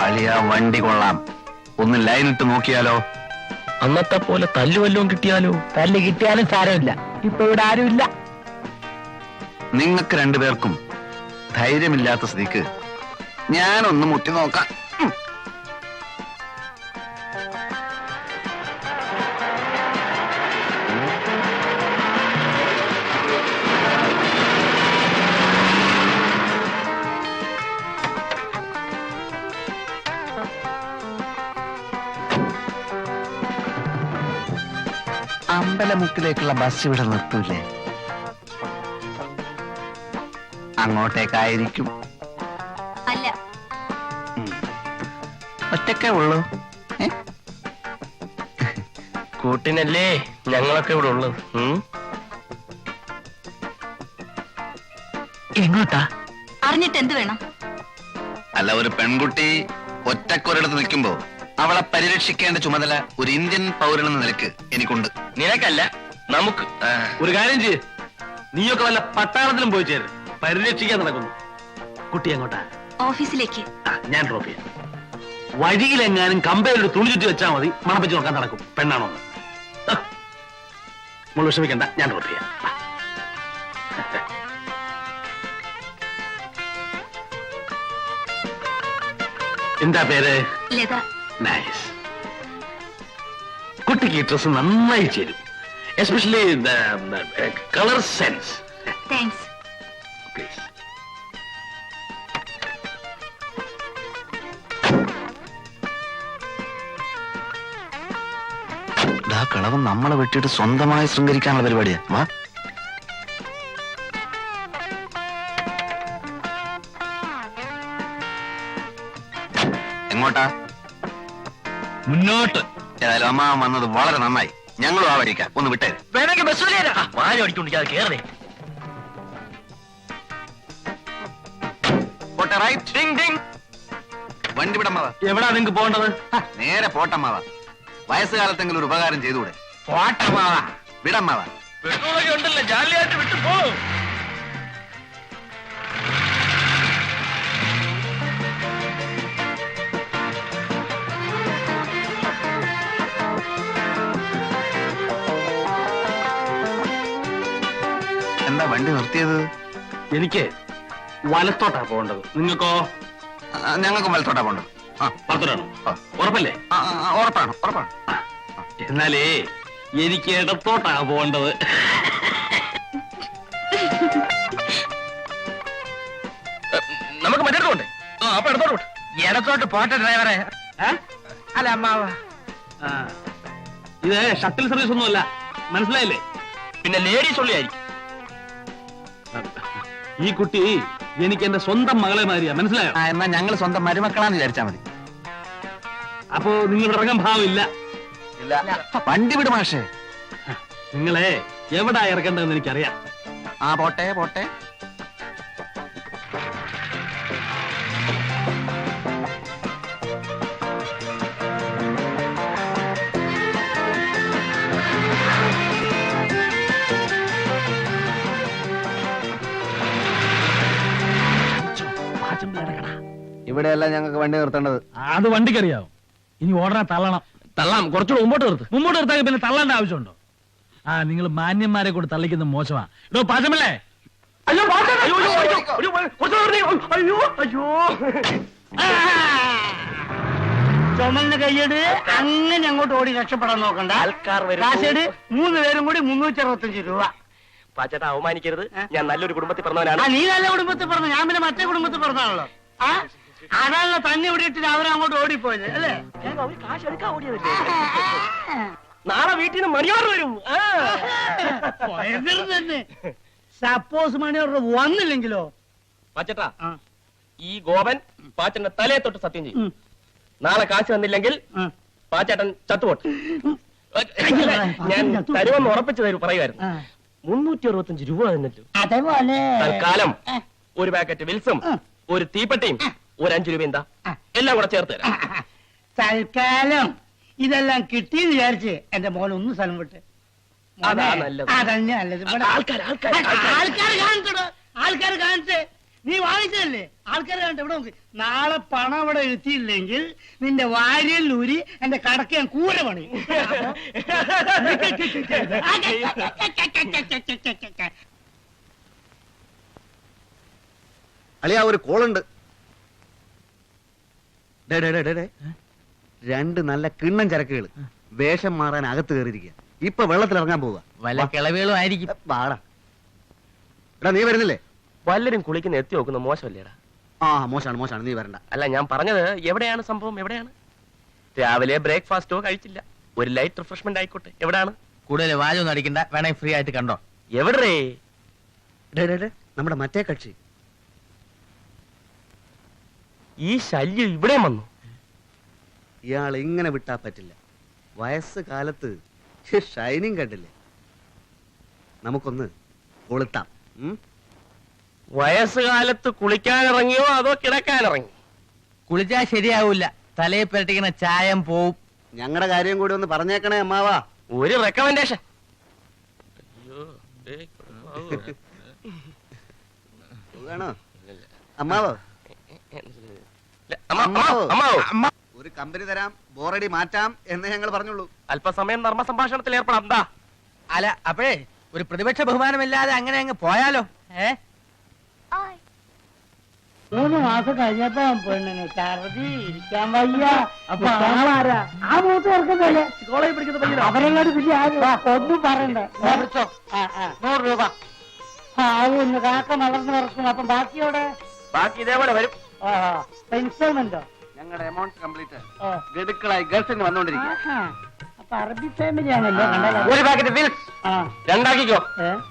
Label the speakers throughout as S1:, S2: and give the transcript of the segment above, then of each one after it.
S1: അളിയ വണ്ടി കൊള്ളാം, ഒന്ന് ലൈനിട്ട് നോക്കിയാലോ?
S2: അന്നത്തെ പോലെ തല്ലു വല്ലതും കിട്ടിയാലോ?
S3: തല്ല് കിട്ടിയാലും സാരമില്ല, ഇപ്പൊ ഇവിടെ ആരുമില്ല.
S1: നിങ്ങൾക്ക് രണ്ടുപേർക്കും ധൈര്യമില്ലാത്ത സ്ഥിതിക്ക് ഞാനൊന്ന് മുട്ടി നോക്കാം. അമ്പലമുക്കിലേക്കുള്ള ബസ് ഇവിടെ നിർത്തൂലേ? അങ്ങോട്ടേക്കായിരിക്കും.
S4: അല്ല,
S1: ഒറ്റക്കേ ഉള്ളൂ.
S2: കൂട്ടിനല്ലേ ഞങ്ങളൊക്കെ ഇവിടെ ഉള്ളത്.
S3: എങ്ങോട്ടാ?
S4: അറിഞ്ഞിട്ട് എന്ത് വേണം?
S1: അല്ല, ഒരു പെൺകുട്ടി ഒറ്റക്കൊരിടത്ത് നിൽക്കുമ്പോ അവളെ പരിരക്ഷിക്കേണ്ട ചുമതല ഒരു ഇന്ത്യൻ പൗരനെന്ന നിലക്ക് എനിക്കുണ്ട്.
S2: നിനക്കല്ല, നമുക്ക്.
S5: ഒരു കാര്യം ചെയ്യ്, നീയൊക്കെ വല്ല പട്ടാളത്തിലും പോയി ചേര്. പരിരക്ഷിക്കാൻ നടക്കുന്നു. കുട്ടി എങ്ങോട്ടാ?
S4: ഓഫീസിലേക്ക്.
S5: ഞാൻ ഡ്രോപ്പ് ചെയ്യാം. വഴിയിലെങ്ങാനും കമ്പയിലൊരു തുണി ചുറ്റി വെച്ചാൽ മതി, മണപ്പിച്ച് നോക്കാൻ നടക്കും പെണ്ണാണോ. നമ്മൾ വിഷമിക്കണ്ട, ഞാൻ ഡ്രോപ്പ് ചെയ്യാം. എന്താ പേര്?
S4: ലത.
S5: നൈസ്. കുട്ടിക്ക് ഈ ഡ്രസ് നന്നായി ചേരും, especially colour sense.
S4: Thanks.
S5: Please.
S1: കളവൻ നമ്മളെ വെട്ടിയിട്ട് സ്വന്തമായി ശൃംഗരിക്കാനുള്ള പരിപാടിയാ. വാ. എങ്ങോട്ടാ?
S2: മുന്നോട്ട്.
S1: ഏതായാലും അമ്മ വന്നത് വളരെ നന്നായി. ഞങ്ങളും ആ വരിക്കാം. ഒന്ന് വിട്ടേ.
S2: വേണമെങ്കിൽ ബസ് വാഴ അടിക്കൊണ്ടിരിക്കാതെ കേറേ.
S1: പോട്ടെ. റൈറ്റ്. വണ്ടി വിടമ്മാവാ.
S5: എവിടാ നിങ്ങക്ക് പോകേണ്ടത്?
S1: നേരെ പോട്ടമ്മാവാ. വയസ്സുകാലത്തെങ്കിലും ഒരു ഉപകാരം ചെയ്തുകൂടെ?
S2: പോട്ടമാവാ.
S1: വിടമ്മാവാ.
S2: പെട്രോളൊക്കെ ഉണ്ടല്ലോ, ജാലിയായിട്ട് വിട്ടു പോ.
S1: എന്താ വണ്ടി നിർത്തിയത്?
S5: എനിക്ക് വലത്തോട്ടാ പോകേണ്ടത്. നിങ്ങൾക്കോ?
S1: ഞങ്ങൾക്കും വലത്തോട്ടാ പോണ്ടത്.
S5: വലത്തോട്ടാണോ? ഉറപ്പല്ലേ?
S1: ഉറപ്പാണ്, ഉറപ്പാണ്.
S5: എന്നാലേ എനിക്ക് ഇടത്തോട്ടാ പോകേണ്ടത്.
S2: നമുക്ക് മറ്റേ അപ്പൊ ഇടത്തോട്ട്. ഇടത്തോട്ട് പോട്ടെ ഡ്രൈവറെ. അല്ല അമ്മാവ,
S5: ഇത് ഷട്ടിൽ സർവീസ് ഒന്നുമല്ല, മനസ്സിലായില്ലേ?
S2: പിന്നെ ലേഡീസ് ഉള്ളിയായിരിക്കും.
S5: ഈ കുട്ടി എനിക്ക് എന്റെ സ്വന്തം മകളെ മാതിരിയാ, മനസ്സിലായോ?
S1: എന്നാ ഞങ്ങൾ സ്വന്തം മരുമക്കളാന്ന് വിചാരിച്ചാ മതി.
S5: അപ്പോ നിങ്ങളുടെ ഇറങ്ങാൻ ഭാവമില്ല.
S1: വണ്ടി വിട് മാഷേ.
S5: നിങ്ങളെ എവിടാ ഇറക്കേണ്ടതെന്ന് എനിക്കറിയാം.
S1: പോട്ടെ പോട്ടെ. ഇവിടെയല്ല ഞങ്ങൾക്ക് വണ്ടി നിർത്തേണ്ടത്.
S3: അത് വണ്ടിക്കറിയാവും. ഇനി ഓടണ തള്ളണം.
S5: തള്ളാം, കുറച്ചുകൂടെ മുമ്പോട്ട് നിർത്ത്.
S3: മുമ്പോട്ട് നിർത്താൻ പിന്നെ തള്ളേണ്ട ആവശ്യമുണ്ടോ? നിങ്ങൾ മാന്യന്മാരെ കൊണ്ട് തള്ളിക്കുന്ന മോശമാ. ഇടോ പാചമല്ലേ? ചുമന്ന കയ്യട് അങ്ങനെ അങ്ങോട്ട് ഓടി രക്ഷപ്പെടാൻ നോക്കണ്ട. കാശേട് 3 പേരും കൂടി 365 രൂപ.
S2: പാച്ചേട്ടാ, അവമാനിക്കരുത്. ഞാൻ നല്ലൊരു കുടുംബത്തിൽ പറഞ്ഞവനാണ്.
S3: നീ നല്ല കുടുംബത്തിൽ പറഞ്ഞു, ഞാൻ പിന്നെ മറ്റേ കുടുംബത്തിൽ പറഞ്ഞാണല്ലോ. അതാണല്ലോ തന്നെ ഇവിടെ ഇട്ടിട്ട് അവരങ്ങോട്ട് ഓടിപ്പോയത് അല്ലേ?
S2: കാശ് എടുക്കാൻ ഓടിയതല്ലേ. നാളെ വീട്ടിൽ നിന്ന് മണിയോർ വരും.
S3: തന്നെ സപ്പോസ് മണിയോർ വന്നില്ലെങ്കിലോ?
S2: പാച്ചേട്ടാ, ഈ ഗോപൻ പാച്ചന്റെ തലയെ തൊട്ട് സത്യം ചെയ്യും. നാളെ കാശ് വന്നില്ലെങ്കിൽ പാച്ചേട്ടൻ ചത്തുപോട്ട്. ഞാൻ തരുമെന്ന് ഉറപ്പിച്ചു തരും പറയുമായിരുന്നു. 365 രൂപ തന്നിട്ടു.
S3: അതേപോലെ
S2: തൽക്കാലം ഒരു പാക്കറ്റ് വിൽസും ഒരു തീപ്പെട്ടിയും ഒരു 5 രൂപ എന്താ എല്ലാം കൂടെ ചേർത്ത് തരാം.
S3: തൽക്കാലം ഇതെല്ലാം കിട്ടിയെന്ന് വിചാരിച്ച് എന്റെ മോൻ ഒന്ന് സ്ഥലം വിട്ട്.
S2: അതാ നല്ലത്.
S3: അതന്നെ നല്ലത്. ആൾക്കാർ കാണിച്ചോ, ആൾക്കാർ കാണിച്ചേ. നീ വാങ്ങിച്ചതല്ലേ ആൾക്കാരെ കണ്ട ഇവിടെ നോക്ക്. നാളെ പണം ഇവിടെ എത്തിയില്ലെങ്കിൽ നിന്റെ വാരിയല്ലൂരി എന്റെ കടക്ക് ഞാൻ കൂര പണി.
S6: അളിയാ ഒരു കോളുണ്ട്. രണ്ട് നല്ല കിണ്ണം ചരക്കുകൾ വേഷം മാറാൻ അകത്ത് കയറിയിരിക്കുക. ഇപ്പൊ വെള്ളത്തിൽ ഇറങ്ങാൻ പോവുക.
S7: വല്ല കിളവികളും ആയിരിക്കും.
S6: വാടാ. എടാ നീ വരുന്നില്ലേ?
S2: വല്ലരും കുളിക്കുന്ന എത്തി നോക്കുന്ന മോശമല്ലേടാ?
S6: ആ മോശാണ് നീ വരണ്ട.
S2: അല്ല ഞാൻ പറഞ്ഞത് എവിടെയാണ് സംഭവം? എവിടെയാണ്? രാവിലെ ബ്രേക്ക്ഫാസ്റ്റോ കഴിച്ചില്ല. ഒരു ലൈറ്റ് റിഫ്രഷ്മെന്റ് ആയിക്കോട്ടെ. എവിടെയാണ്?
S7: കൂടുതൽ വാചൊന്നും അടിക്കണ്ട, വേണേ ഫ്രീ ആയിട്ട് കണ്ടോ.
S2: എവിടെ?
S6: നമ്മുടെ മറ്റേ കക്ഷി.
S2: ഈ ശല്യം ഇവിടെ വന്നു.
S6: ഇയാൾ ഇങ്ങനെ വിട്ടാ പറ്റില്ല. വയസ്സ് കാലത്ത് ഷൈനിങ് കണ്ടില്ലേ? നമുക്കൊന്ന് കൊളുത്താം.
S2: വയസ്സുകാലത്ത് കുളിക്കാനിറങ്ങിയോ അതോ കിടക്കാനിറങ്ങി?
S7: കുളിച്ചാ ശരിയാവൂല, തലയിൽ പുരട്ടിക്കുന്ന ചായം പോവും.
S6: ഞങ്ങളുടെ കാര്യം കൂടി ഒന്ന് പറഞ്ഞേക്കണേ അമ്മാവാ.
S2: ഒരു റെക്കമെൻഡേഷൻ.
S6: വേണോ അമ്മാവോ? ഒരു കമ്പനി തരാം, ബോറടി മാറ്റാം എന്ന് ഞങ്ങൾ പറഞ്ഞുള്ളൂ.
S2: അല്പസമയം നർമ്മ സംഭാഷണത്തിൽ ഏർപ്പെടാം. എന്താ?
S7: അല്ല അപ്പോഴേ ഒരു പ്രതിപക്ഷ ബഹുമാനമില്ലാതെ അങ്ങനെ അങ്ങ് പോയാലോ?
S3: 3 മാസം കഴിഞ്ഞപ്പോ പെണ്ണിന് ഛർദി ഇരിക്കാൻ വയ്യ. അപ്പൊ ആളാരാ? ആ മൂത്ത് ചേർക്കുന്നല്ലേ കോളേജിൽ പഠിക്കുന്ന അവരെങ്ങോട്ട് പിന്നെ ഒന്നും പറയണ്ടേ. 100 രൂപ ആവുന്നു. കാക്ക വളർന്നു കിടക്കും. അപ്പം ബാക്കിയോടെ
S2: ബാക്കി ഇതേപോലെ വരും.
S3: ഇൻസ്റ്റോൾമെന്റോ?
S6: ഞങ്ങളുടെ എമൗണ്ട് കംപ്ലീറ്റ് ഗഡുക്കളായി ഗൾഫിന് വന്നോണ്ടിരിക്കുക.
S3: അപ്പൊ അറബി ഫാമിലി ആണല്ലോ.
S2: ഒരു പാക്കറ്റ് ബിൽസ് രണ്ടാക്കിക്കോ.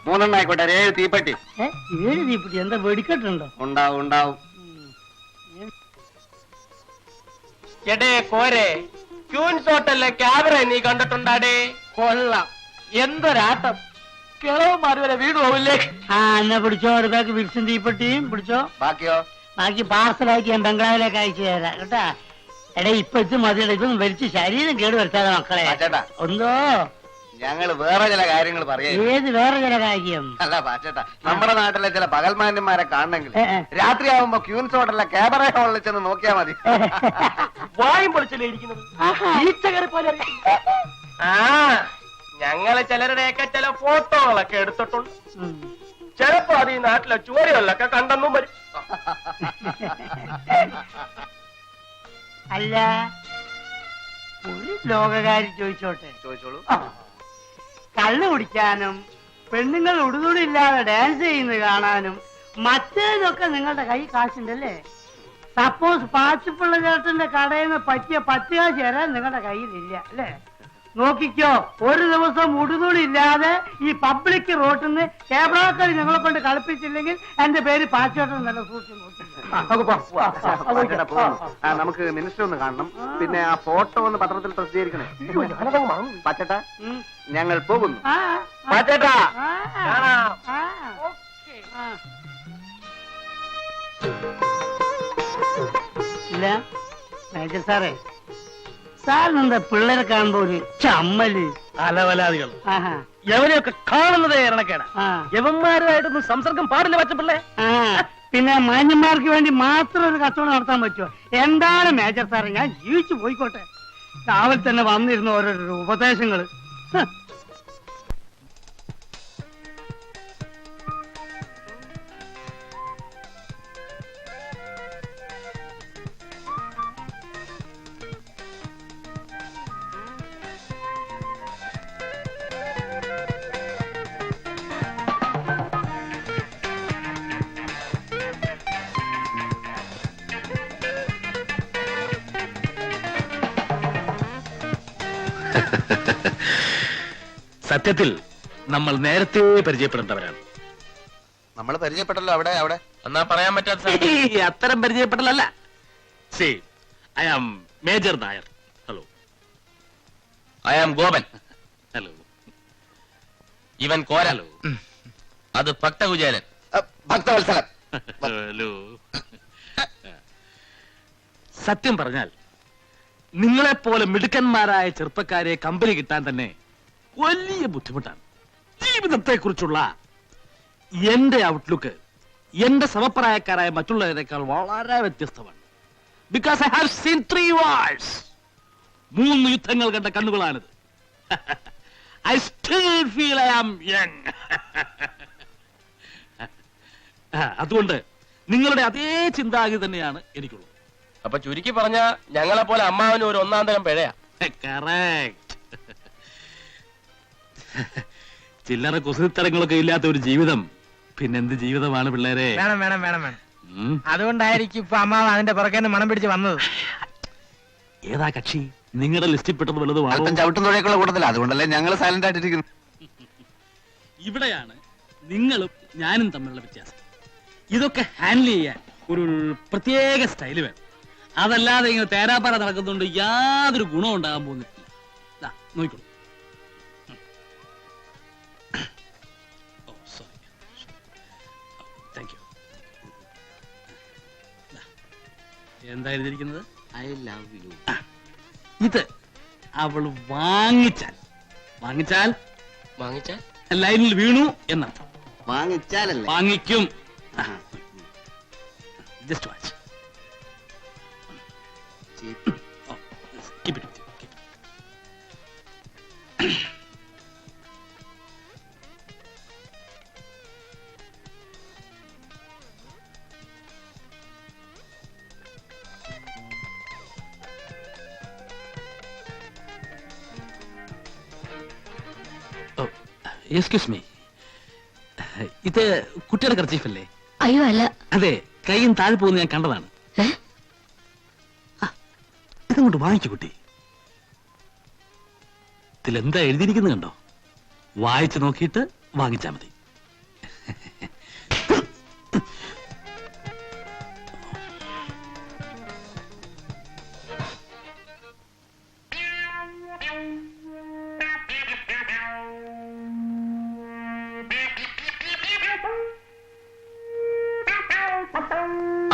S6: 3 ആയിക്കോട്ടെ. 7 തീപ്പെട്ടി.
S3: 7 തീപ്പെട്ടി എന്താ വെടിക്കെട്ടുണ്ടോ?
S6: ഉണ്ടാവും.
S2: എടേ കോരെ, ക്യൂൻസ് ഹോട്ടലിലെ ക്യാമറ നീ കണ്ടിട്ടുണ്ടാടേ?
S3: കൊള്ളാം. എന്തൊരാട്ടം. കിളവന്മാര് വരെ വീട് പോവില്ലേ? എന്നാ പിടിച്ചോ. ഒരു ബാഗ് വിൽസും തീപ്പെട്ടിയും പിടിച്ചോ.
S6: ബാക്കിയോ?
S3: ബാക്കി പാർസലാക്കി ഞാൻ ബംഗ്ലാവിലേക്ക് അയച്ചു തരാം കേട്ടാ. എടേ ഇപ്പൊ ഇത് മതിയുടെ ഇതൊന്നും വലിച്ച് ശരീരം കേട് വരുത്താതെ മക്കളെ. ഒന്നോ
S6: ഞങ്ങള് വേറെ ചില കാര്യങ്ങൾ പറയാം.
S3: ഏത് വേറെ ചില കാര്യം?
S6: അല്ല പാച്ചേട്ടാ, നമ്മുടെ നാട്ടിലെ ചില പകൽമാന്യന്മാരെ കാണണമെങ്കിൽ രാത്രി ആവുമ്പോ ക്യൂൻസ് ഹോട്ടലിലെ ക്യാമറ ഹോളിൽ ചെന്ന് നോക്കിയാ മതി.
S2: വായും പൊളിച്ചല്ലേ ഇരിക്കുന്നത്? ആ ഞങ്ങള് ചിലരുടെയൊക്കെ ചില ഫോട്ടോകളൊക്കെ എടുത്തിട്ടുണ്ട്. ചിലപ്പോ അത് ഈ നാട്ടിലെ ചുവരുകളിലൊക്കെ കണ്ടെന്നും വരും.
S3: അല്ല ഒരു ലോകകാരി ചോദിച്ചോളൂ. കള്ളു കുടിക്കാനും പെണ്ണുങ്ങൾ ഉടുതുടില്ലാതെ ഡാൻസ് ചെയ്യുന്നത് കാണാനും മറ്റേതൊക്കെ നിങ്ങളുടെ കൈ കാശുണ്ടല്ലേ? സപ്പോസ് പാച്ചിപ്പിള്ള ചേട്ടന്റെ കടയിൽ നിന്ന് പറ്റിയ 10 കാശ് തരാൻ നിങ്ങളുടെ കയ്യിലില്ല അല്ലേ? നോക്കിക്കോ, ഒരു ദിവസം ഉടുതുടില്ലാതെ ഈ പബ്ലിക് റോട്ടിൽ നിന്ന് ക്യാമറക്കാർ ഞങ്ങളെ കൊണ്ട് കളിപ്പിച്ചില്ലെങ്കിൽ എന്റെ പേര് പാച്ചോട്ടൻ നല്ല സൂക്ഷിച്ചു നോക്കി.
S6: നമുക്ക് മിനിസ്റ്റർ ഒന്ന് കാണണം. പിന്നെ ആ ഫോട്ടോ ഒന്ന് പത്രത്തിൽ പ്രസിദ്ധീകരിക്കണേ. പാച്ചേട്ടാ ഞങ്ങൾ പോകുന്നു.
S2: പാച്ചേട്ടാ
S3: ഇല്ല മേജർ സാറേ, സാറിനെന്താ പിള്ളേരെ കാണുമ്പോ ഒരു ചമ്മല്?
S2: അലവലാദികൾ എവരെയൊക്കെ കാണുന്നതേ ഇറണക്കേടാ. യവന്മാരുമായിട്ടൊന്നും സംസർഗം പാടില്ല പച്ചപ്പിള്ളേ.
S3: പിന്നെ മാന്യന്മാർക്ക് വേണ്ടി മാത്രം ഒരു കച്ചവടം നടത്താൻ പറ്റുമോ? എന്താണ് മേജർ സാറേ, ഞാൻ ജീവിച്ചു പോയിക്കോട്ടെ. രാവിലെ തന്നെ വന്നിരുന്ന ഓരോരോ ഉപദേശങ്ങള്.
S5: സത്യത്തിൽ നമ്മൾ നേരത്തെ പരിചയപ്പെടേണ്ടവരാണ്.
S1: നമ്മൾ പരിചയപ്പെട്ടല്ലോ. അവിടെ
S2: എന്നാ പറയാൻ പറ്റാത്ത
S5: അത്തരം പരിചയപ്പെടലല്ല. See I am major Nair. Hello.
S1: I am Gopan.
S5: Hello.
S2: ഇവൻ കോരലോ, അത് ഭക്തകുചേരൻ.
S1: ഭക്തവത്സലൻ.
S5: ഹലോ. സത്യം പറഞ്ഞാൽ നിങ്ങളെപ്പോലെ മിടുക്കന്മാരായ ചെറുപ്പക്കാരെ കമ്പനി കിട്ടാൻ തന്നെ വലിയ ബുദ്ധിമുട്ടാണ്. ജീവിതത്തെ കുറിച്ചുള്ള എന്റെ ഔട്ട്ലുക്ക് എന്റെ സമപ്രായക്കാരായ മറ്റുള്ളവരെക്കാൾ വളരെ വ്യത്യസ്തമാണ്. Because I have seen 3 wars. 3 യുദ്ധങ്ങൾ കണ്ട കണ്ണുകളാണിത്. I still feel I am young. അതുകൊണ്ട് നിങ്ങളുടെ അതേ ചിന്താഗതി തന്നെയാണ് എനിക്കുള്ളത്.
S2: അപ്പൊ ചുരുക്കി പറഞ്ഞ ഞങ്ങളെ പോലെ അമ്മാവന് ഒരു ഒന്നാം തരം പിഴയാ.
S5: കറക്റ്റ്. ചില്ലറ കുസൃത്തരങ്ങളൊക്കെ ഇല്ലാത്ത ഒരു ജീവിതം പിന്നെന്ത് ജീവിതമാണ് പിള്ളേരെ?
S7: വേണം വേണം വേണം വേണം. അതുകൊണ്ടായിരിക്കും ഇപ്പൊ അമ്മാവ് അതിന്റെ പുറകെ മണം പിടിച്ച് വന്നത്.
S5: ഏതാ കക്ഷി? നിങ്ങളുടെ ലിസ്റ്റിൽ പെട്ടത് വല്ലതും ആണോ?
S1: അല്പം ചവിട്ടും തുഴയൊക്കെയുള്ള കൂട്ടത്തില്ല, അതുകൊണ്ടല്ലേ ഞങ്ങൾ സൈലന്റ് ആയിട്ടിരിക്കുന്നു.
S5: ഇവിടെയാണ് നിങ്ങളും ഞാനും തമ്മിലുള്ള വ്യത്യാസം. ഇതൊക്കെ ഹാൻഡിൽ ചെയ്യാൻ ഒരു പ്രത്യേക സ്റ്റൈല് വേണം. അതല്ലാതെ ഇങ്ങനെ തേരാപ്പാറ നടക്കുന്നുണ്ട് യാതൊരു ഗുണം ഉണ്ടാകാൻ പോകുന്നില്ല. നോക്കിക്കോളൂ. ഓ സോറി, താങ്ക് യു. എന്താ എഴുതിയിരിക്കുന്നത്?
S6: I love you.
S5: ഇത് അവൾ വാങ്ങിച്ചാൽ
S2: വാങ്ങിച്ചാൽ
S5: ലൈനിൽ വീണു എന്നർത്ഥം.
S6: വാങ്ങിച്ചാലല്ലേ?
S5: വാങ്ങിക്കും. Just watch. Keep it with you. Keep it. Oh, excuse me. ഇത് കുട്ടിയുടെ കർച്ചീഫല്ലേ?
S4: അയ്യോ അല്ല.
S5: അതെ, കൈയും താഴെ പോകുന്ന ഞാൻ കണ്ടതാണ്. ഇതങ്ങോട്ട് വാങ്ങിച്ചു കുട്ടി. ഇതിലെന്താ എഴുതിയിരിക്കുന്നത് കണ്ടോ? വായിച്ചു നോക്കിയിട്ട് വാങ്ങിച്ചാ മതി.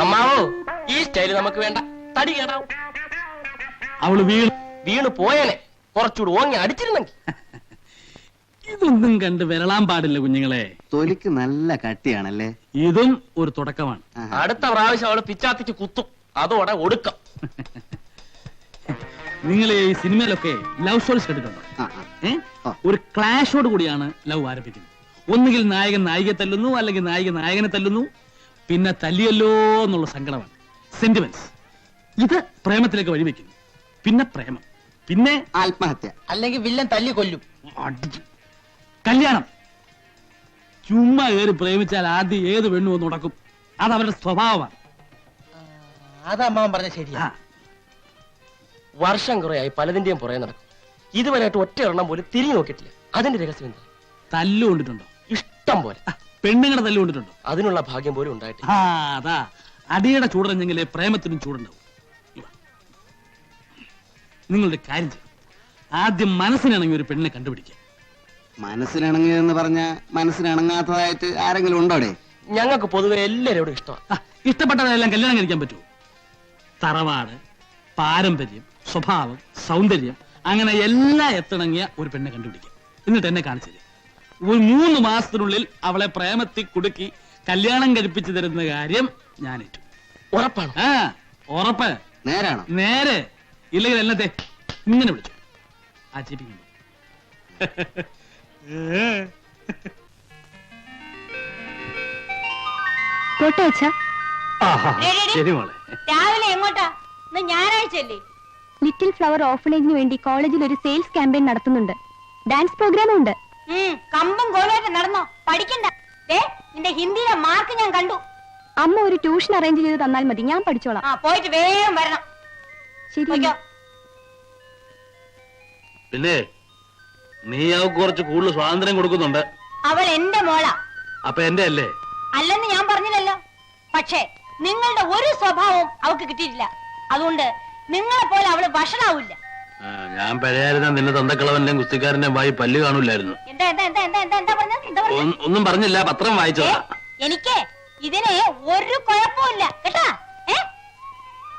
S2: അമ്മാവോ, ഈ സ്റ്റൈല് നമുക്ക് വേണ്ട. തടി കേടാവും.
S5: അവള്
S2: വീണ് പോയേനെ. കുറച്ചുകൂടി ഓങ്ങി അടിച്ചിരുന്നെങ്കിൽ.
S5: ഇതൊന്നും കണ്ട് വിരളാൻ പാടില്ല കുഞ്ഞുങ്ങളെ.
S6: തൊലിക്ക് നല്ല കട്ടിയാണല്ലേ?
S5: ഇതും ഒരു തുടക്കമാണ്.
S2: അടുത്ത പ്രാവശ്യം അവള് പിച്ചാത്തിച്ച് കുത്തും. അതോടെ ഒടുക്കം.
S5: നിങ്ങൾ ഈ സിനിമയിലൊക്കെ ലവ് സ്റ്റോറീസ് കേട്ടിട്ടുണ്ടോ? ഒരു ക്ലാഷോട് കൂടിയാണ് ലവ് ആരംഭിക്കുന്നത്. ഒന്നുകിൽ നായകൻ നായികയെ തല്ലുന്നു, അല്ലെങ്കിൽ നായിക നായകനെ തല്ലുന്നു. പിന്നെ തല്ലിയല്ലോ എന്നുള്ള സങ്കടമാണ്, സെന്റിമെന്റ്സ്. ഇത് പ്രേമത്തിലേക്ക് വഴിവെക്കുന്നു. പിന്നെ പ്രേമം, പിന്നെ
S6: ആത്മഹത്യ,
S7: അല്ലെങ്കിൽ വില്ലൻ തല്ലി കൊല്ലും.
S5: കല്യാണം. ചുമ്മാ കയറി പ്രേമിച്ചാൽ ആദ്യം ഏത് പെണ്ണു ഒന്ന് ഉടക്കും. അത് അവരുടെ സ്വഭാവമാണ്.
S7: അത് അമ്മാവൻ പറഞ്ഞ ശരിയാ.
S2: വർഷം കുറയായി പലതിന്റെയും പുറകെ നടക്കും. ഇതുവരെയായിട്ട് ഒറ്റ എണ്ണം പോലും തിരിഞ്ഞു നോക്കിയിട്ടില്ല. അതിന്റെ രഹസ്യം എന്താ?
S5: തല്ലു കൊണ്ടിട്ടുണ്ടോ?
S2: ഇഷ്ടം പോലെ.
S5: പെണ്ണുങ്ങളെ തല്ലു കൊണ്ടിട്ടുണ്ടോ?
S2: അതിനുള്ള ഭാഗ്യം പോലും ഉണ്ടായിട്ടില്ല.
S5: അതാ അടിയുടെ ചൂടറിഞ്ഞെങ്കിലേ പ്രേമത്തിനും ചൂടുണ്ടാവും. നിങ്ങളുടെ കാര്യം ചെയ്യും. ആദ്യം മനസ്സിനിണങ്ങി ഒരു പെണ്ണിനെ കണ്ടുപിടിക്കുക.
S6: മനസ്സിനിണങ്ങിയെന്ന് പറഞ്ഞ മനസ്സിനിണങ്ങാത്തതായിട്ട് ആരെങ്കിലും ഉണ്ടോടെ?
S2: ഞങ്ങൾക്ക് പൊതുവെ എല്ലാവരോടും ഇഷ്ടമാണ്.
S5: ഇഷ്ടപ്പെട്ടതെല്ലാം കല്യാണം കഴിക്കാൻ പറ്റുമോ? തറവാട്, പാരമ്പര്യം, സ്വഭാവം, സൗന്ദര്യം, അങ്ങനെ എല്ലാം എത്തിണങ്ങിയ ഒരു പെണ്ണെ കണ്ടുപിടിക്കുക. എന്നിട്ട് എന്നെ കാണിച്ചു തരും. ഒരു 3 മാസത്തിനുള്ളിൽ അവളെ പ്രേമത്തിൽ കുടുക്കി കല്യാണം കഴിപ്പിച്ചു തരുന്ന കാര്യം ഞാൻ ഏറ്റു.
S2: ഉറപ്പാണ്?
S5: ഉറപ്പ്.
S6: നേരാണോ?
S5: നേരെ. ഇല്ലെങ്കിൽ എന്നത്തെ ഇങ്ങനെ വിളിച്ചു ആചരിപ്പിക്കുന്നു. ശരി മോളെ.
S8: രാവിലെ എങ്ങോട്ടാ? ഞായറാഴ്ചയല്ലേ?
S4: ലിറ്റിൽ ഫ്ലവർ ഓർഫനേജിന് വേണ്ടി കോളേജിൽ ഒരു സെയിൽസ് ക്യാമ്പയിൻ നടത്തുന്നുണ്ട്. ഡാൻസ് പ്രോഗ്രാമും ഉണ്ട്.
S8: കമ്പം കോലായിട്ട് നടന്നോ? പഠിക്കണ്ട. നിന്റെ ഹിന്ദിയിലെ മാർക്ക് ഞാൻ കണ്ടു.
S4: അമ്മ ഒരു ട്യൂഷൻ അറേഞ്ച് ചെയ്ത് തന്നാൽ മതി, ഞാൻ പഠിച്ചോളാം.
S8: പോയിട്ട് വേഗം വരണം.
S4: ശരി.
S5: പിന്നെ നീ അവൾക്ക് കുറച്ച് കൂടുതൽ സ്വാതന്ത്ര്യം കൊടുക്കുന്നുണ്ട്.
S8: അവൾ എന്റെ മോളാ.
S5: അപ്പൊ എന്റെ അല്ലേ?
S8: അല്ലെന്ന് ഞാൻ പറഞ്ഞില്ലല്ലോ. പക്ഷേ നിങ്ങളുടെ ഒരു സ്വഭാവവും അവൾക്ക് കിട്ടിയിട്ടില്ല. അതുകൊണ്ട് നിങ്ങളെ പോലെ അവള് വഷളാവില്ല.
S5: ഞാൻ പഴയായിരുന്ന നിന്നെ തന്തക്കളവന്റെ കുസ്തിക്കാരന്റെ വായി പല്ല് കാണൂലായിരുന്നു.
S8: എന്താ
S5: ഒന്നും പറഞ്ഞില്ല, പത്രം വായിച്ചതാ.
S8: എനിക്ക് ഇതിന് ഒരു കുഴപ്പമില്ല കേട്ടാ.